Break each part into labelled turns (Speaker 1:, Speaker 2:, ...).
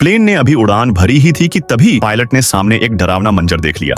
Speaker 1: Plane ने अभी उड़ान भरी ही थी कि तभी पायलट ने सामने एक डरावना मंजर देख लिया।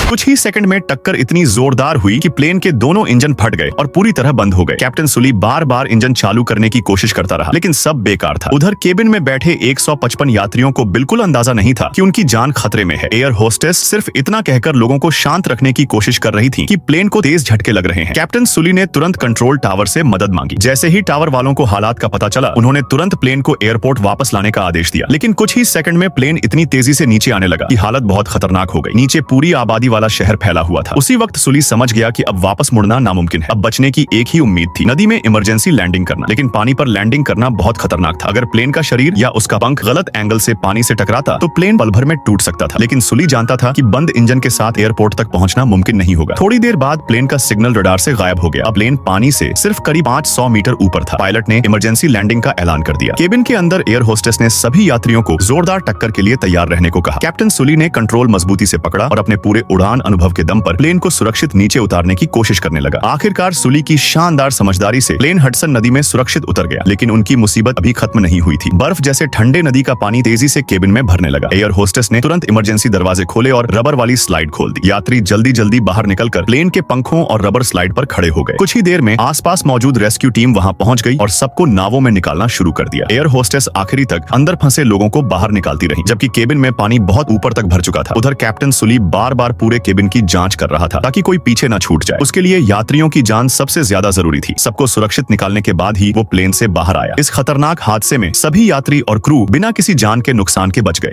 Speaker 1: कुछ ही सेकंड में टक्कर इतनी जोरदार हुई कि प्लेन के दोनों इंजन फट गए और पूरी तरह बंद हो गए। कैप्टन सुली बार बार इंजन चालू करने की कोशिश करता रहा, लेकिन सब बेकार था। उधर केबिन में बैठे 155 यात्रियों को बिल्कुल अंदाजा नहीं था कि उनकी जान खतरे में है। एयर होस्टेस सिर्फ इतना कहकर लोगों को शांत रखने की कोशिश कर रही थी कि प्लेन को तेज झटके लग रहे हैं। कैप्टन सुली ने तुरंत कंट्रोल टावर से मदद मांगी। जैसे ही टावर वालों को हालात का पता चला, उन्होंने तुरंत प्लेन को एयरपोर्ट वापस लाने का आदेश दिया। लेकिन कुछ ही सेकंड में प्लेन इतनी तेजी से नीचे आने लगा कि हालत बहुत खतरनाक हो गई। नीचे पूरी आबादी वाला शहर फैला हुआ था। उसी वक्त सुली समझ गया कि अब वापस मुड़ना नामुमकिन है। अब बचने की एक ही उम्मीद थी, नदी में इमरजेंसी लैंडिंग करना। लेकिन पानी पर लैंडिंग करना बहुत खतरनाक था। अगर प्लेन का शरीर या उसका पंख गलत एंगल से पानी से टकराता तो प्लेन पल भर में टूट सकता था। लेकिन सुली जानता था कि बंद इंजन के साथ एयरपोर्ट तक पहुंचना मुमकिन नहीं होगा। थोड़ी देर बाद प्लेन का सिग्नल रडार से गायब हो गया। अब प्लेन पानी से सिर्फ करीब 500 मीटर ऊपर था। पायलट ने इमरजेंसी लैंडिंग का ऐलान कर दिया। केबिन के अंदर एयर होस्टेस ने सभी यात्रियों को जोरदार टक्कर के लिए तैयार रहने को कहा। कैप्टन सुली ने कंट्रोल मजबूती से पकड़ा और अपने पूरे उड़ान अनुभव के दम पर प्लेन को सुरक्षित नीचे उतारने की कोशिश करने लगा। आखिरकार सुली की शानदार समझदारी से प्लेन हडसन नदी में सुरक्षित उतर गया। लेकिन उनकी मुसीबत अभी खत्म नहीं हुई थी। बर्फ जैसे ठंडे नदी का पानी तेजी से केबिन में भरने लगा। एयर होस्टेस ने तुरंत इमरजेंसी दरवाजे खोले और रबर वाली स्लाइड खोल दी। यात्री जल्दी जल्दी बाहर निकलकर प्लेन के पंखों और रबर स्लाइड पर खड़े हो गए। कुछ ही देर में आसपास मौजूद रेस्क्यू टीम वहां पहुंच गई और सबको नावों में निकालना शुरू कर दिया। एयर होस्टेस आखिरी तक अंदर फंसे लोगों को बाहर निकालती रही, जबकि केबिन में पानी बहुत ऊपर तक भर चुका था। उधर कैप्टन सुली बार बार पूरे केबिन की जांच कर रहा था ताकि कोई पीछे न छूट जाए। उसके लिए यात्रियों की जान सबसे ज्यादा जरूरी थी। सबको सुरक्षित निकालने के बाद ही वो प्लेन से बाहर आया। इस खतरनाक हादसे में सभी यात्री और क्रू बिना किसी जान के नुकसान के बच गए।